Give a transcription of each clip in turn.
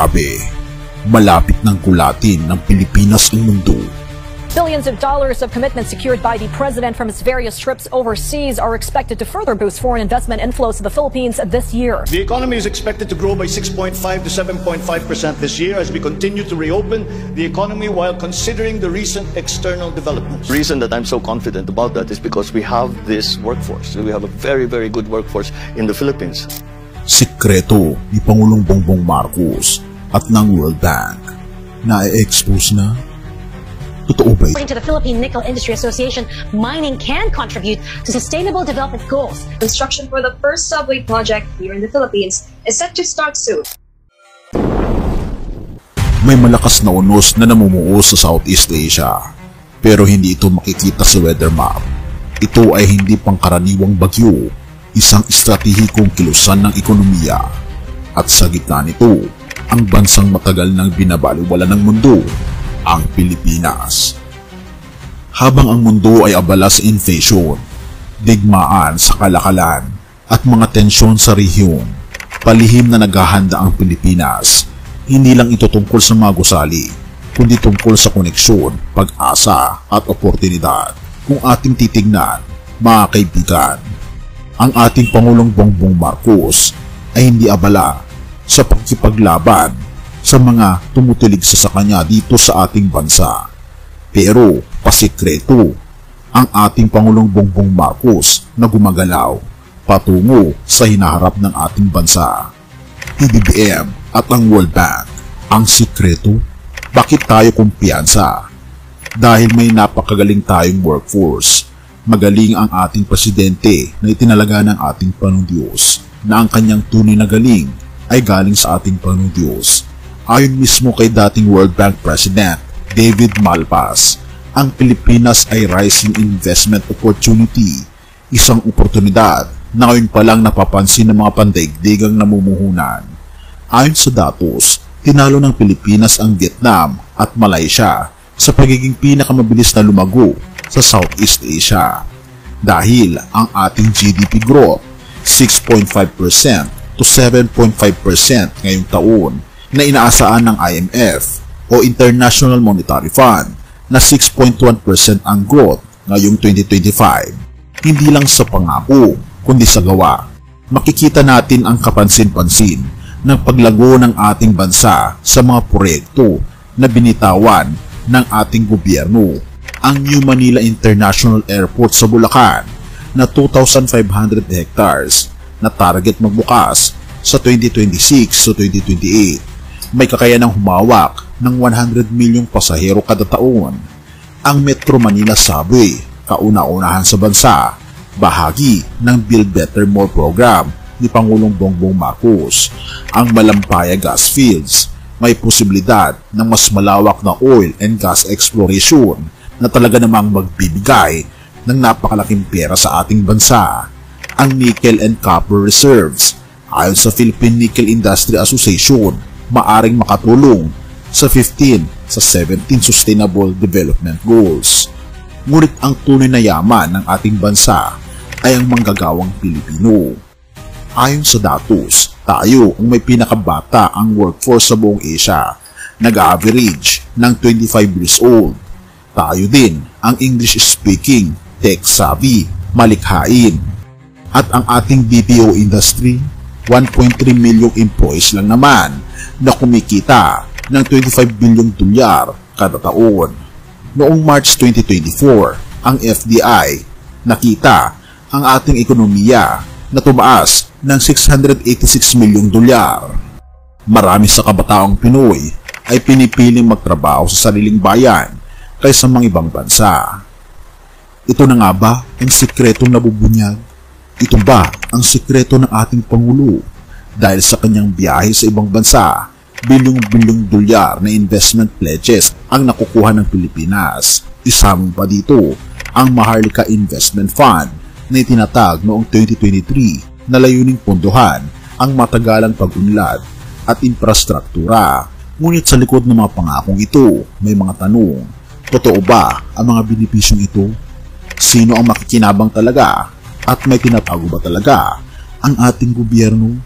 Grabe, malapit ng kulatin ng Pilipinas ang mundo. Billions of dollars of commitments secured by the president from his various trips overseas are expected to further boost foreign investment inflows to the Philippines this year. The economy is expected to grow by 6.5 to 7.5% this year as we continue to reopen the economy while considering the recent external developments. The reason that I'm so confident about that is because we have this workforce. We have a very, very good workforce in the Philippines. Sikreto ni Pangulong Bongbong Marcos at ng World Bank na i-expose na. Totoo ba? According to the Philippine Nickel Industry Association, mining can contribute to sustainable development goals. Construction for the first subway project here in the Philippines is set to start soon. May malakas na unos na namumuo sa Southeast Asia, pero hindi ito makikita sa weather map. Ito ay hindi pangkaraniwang bagyo, isang estratehikong kilusan ng ekonomiya. At sa gitna nito, ang bansang matagal nang binabaliwala ng mundo, ang Pilipinas. Habang ang mundo ay abala sa inflation, digmaan sa kalakalan at mga tensyon sa rehiyon, palihim na naghahanda ang Pilipinas. Hindi lang ito tungkol sa mga gusali, kundi tungkol sa koneksyon, pag-asa at oportunidad. Kung ating titignan, mga kaibigan, ang ating Pangulong Bongbong Marcos ay hindi abala sa pagkipaglaban sa mga tumutulig sa kanya dito sa ating bansa. Pero pasikreto ang ating Pangulong Bongbong Marcos na gumagalaw patungo sa hinaharap ng ating bansa. PBBM at ang World Bank. Ang sikreto, bakit tayo kumpiyansa? Dahil may napakagaling tayong workforce. Magaling ang ating presidente na itinalaga ng ating Panginoong Diyos na ang kanyang tunay na galing ay galing sa ating Panginoong Diyos. Ayon mismo kay dating World Bank President David Malpass, ang Pilipinas ay rising investment opportunity, isang oportunidad na ngayon pa lang napapansin ng mga pandaigdigang namumuhunan. Ayon sa datos, tinalo ng Pilipinas ang Vietnam at Malaysia sa pagiging pinakamabilis na lumago sa Southeast Asia dahil ang ating GDP growth 6.5% to 7.5% ngayong taon na inaasaan ng IMF o International Monetary Fund na 6.1% ang growth ngayong 2025. Hindi lang sa pangako, kundi sa gawa. Makikita natin ang kapansin-pansin ng paglago ng ating bansa sa mga proyekto na binitawan ng ating gobyerno. Ang New Manila International Airport sa Bulacan na 2,500 hectares na target magbukas sa 2026 to 2028. May kakayanang humawak ng 100 milyong pasahero kada taon. Ang Metro Manila Subway, kauna-unahan sa bansa, bahagi ng Build Better More program ni Pangulong Bongbong Marcos. Ang Malampaya Gas Fields, may posibilidad ng mas malawak na oil and gas exploration na talaga namang magbibigay ng napakalaking pera sa ating bansa. Ang Nickel and Copper Reserves, ayon sa Philippine Nickel Industry Association, maaring makatulong sa 15 sa 17 Sustainable Development Goals. Ngunit ang tunay na yaman ng ating bansa ay ang manggagawang Pilipino. Ayon sa datos, tayo ang may pinakabata ang workforce sa buong Asia, nag-average ng 25 years old. Tayo din ang English-speaking, tech-savvy, malikhain. At ang ating BPO industry, 1.3 milyong employees lang naman na kumikita ng 25 bilyong dolyar kada taon. Noong March 2024, ang FDI nakita ang ating ekonomiya na tumaas ng 686 milyong dolyar. Marami sa kabataang Pinoy ay pinipiling magtrabaho sa sariling bayan kaysa mga ibang bansa. Ito na nga ba ang sikretong nabubunyag? Ito ba ang sikreto ng ating Pangulo? Dahil sa kanyang biyahe sa ibang bansa, bilyong-bilyong dolyar na investment pledges ang nakukuha ng Pilipinas. Isama pa dito ang Maharlika Investment Fund na itinatag noong 2023 na layuning pondohan ang matagalang pag-unlad at infrastruktura. Ngunit sa likod ng mga pangakong ito, may mga tanong. Totoo ba ang mga benepisyong ito? Sino ang makikinabang talaga? At may tinatago ba talaga ang ating gobyerno?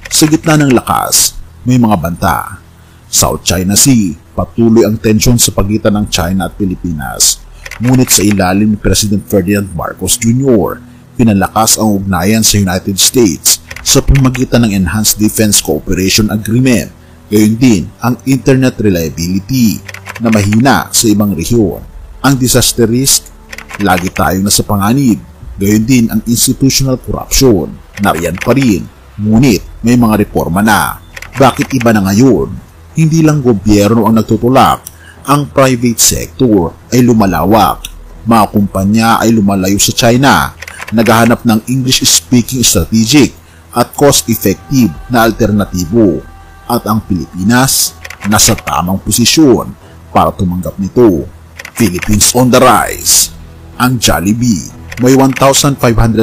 Sa gitna ng lakas may mga banta. South China Sea, patuloy ang tensyon sa pagitan ng China at Pilipinas. Ngunit sa ilalim ni President Ferdinand Marcos Jr., pinalakas ang ugnayan sa United States sa pamamagitan ng Enhanced Defense Cooperation Agreement, gayon din ang internet reliability na mahina sa ibang rehiyon. Ang disaster risk, lagi tayong nasa panganib, gayon din ang institutional corruption, nariyan pa rin, ngunit may mga reforma na. Bakit iba na ngayon? Hindi lang gobyerno ang nagtutulak, ang private sector ay lumalawak. Mga kumpanya ay lumalayo sa China, naghahanap ng English-speaking strategic at cost-effective na alternatibo. At ang Pilipinas, nasa tamang posisyon para tumanggap nito. Philippines on the rise. Ang Jollibee, may 1,500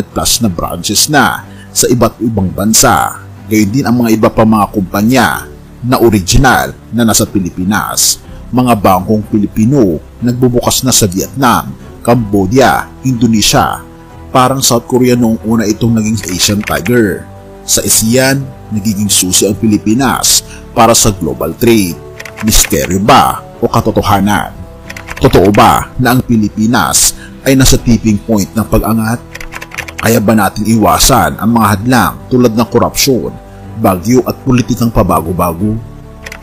plus na branches na sa iba't ibang bansa. Gayon din ang mga iba pa mga kumpanya na original na nasa Pilipinas. Mga bangkong Pilipino nagbubukas na sa Vietnam, Cambodia, Indonesia. Parang South Korea noong una itong naging Asian Tiger. Sa ASEAN, nagiging susi ang Pilipinas para sa global trade. Misteryo ba o katotohanan? Totoo ba na ang Pilipinas ay nasa tipping point ng pag-angat? Kaya ba natin iwasan ang mga hadlang tulad ng korupsyon, bagyo at politikang pabago-bago?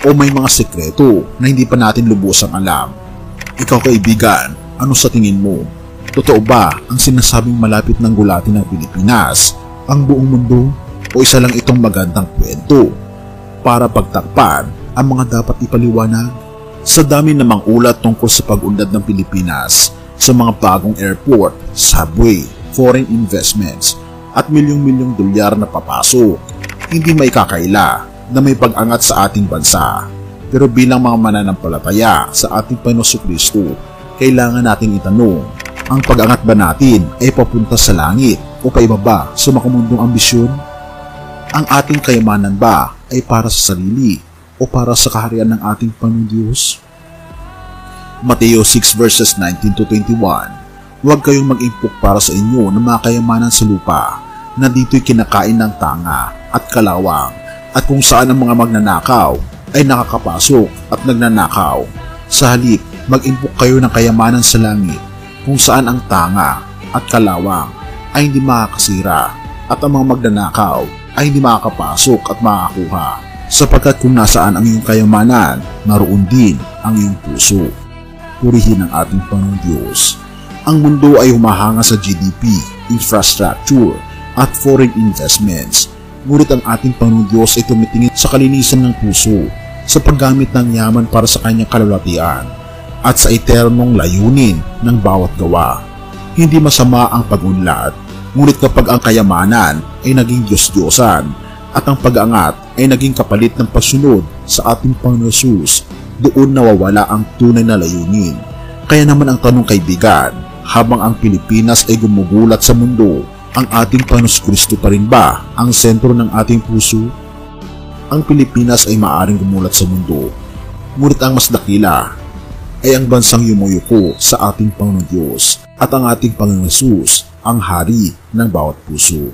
O may mga sekreto na hindi pa natin lubusang alam? Ikaw kaibigan, ano sa tingin mo? Totoo ba ang sinasabing malapit ng gulatin ng Pilipinas, ang buong mundo? O isa lang itong magandang kwento para pagtakpan ang mga dapat ipaliwanag? Sa dami namang ulat tungkol sa pag-unlad ng Pilipinas sa mga bagong airport, subway, foreign investments at milyong-milyong dolyar na papasok, hindi may kakaila na may pag-angat sa ating bansa. Pero bilang mga mananampalataya sa ating Panginoong Kristo, kailangan nating itanong, ang pag-angat ba natin ay papunta sa langit o paibaba sa makamundong ambisyon? Ang ating kayamanan ba ay para sa sarili o para sa kaharian ng ating Panginoong Diyos? Mateo 6 verses 19 to 21. Huwag kayong mag-impok para sa inyo ng mga kayamanan sa lupa na dito'y kinakain ng tanga at kalawang at kung saan ang mga magnanakaw ay nakakapasok at nagnanakaw. Sa halip, mag-impok kayo ng kayamanan sa langit kung saan ang tanga at kalawang ay hindi makakasira at ang mga magnanakaw ay hindi makakapasok at makakuha, sapagkat kung nasaan ang iyong kayamanan, naroon din ang iyong puso. Purihin ang ating Panginoong Diyos. Ang mundo ay humahanga sa GDP, infrastructure, at foreign investments. Ngunit ang ating Panginoong Diyos ay tumitingin sa kalinisan ng puso, sa paggamit ng yaman para sa kanyang kalulatian, at sa eternong layunin ng bawat gawa. Hindi masama ang pag-unlad, ngunit kapag ang kayamanan ay naging Diyos-Diyosan at ang pag-angat ay naging kapalit ng pagsunod sa ating Panginoon Jesus, doon nawawala ang tunay na layunin. Kaya naman ang tanong kaibigan, habang ang Pilipinas ay gumugulat sa mundo, ang ating Panginoon Kristo pa rin ba ang sentro ng ating puso? Ang Pilipinas ay maaring gumulat sa mundo, ngunit ang mas dakila ay ang bansang yumuyuko sa ating Panginoon Diyos at ang ating Panginoon Jesus, ang hari ng bawat puso.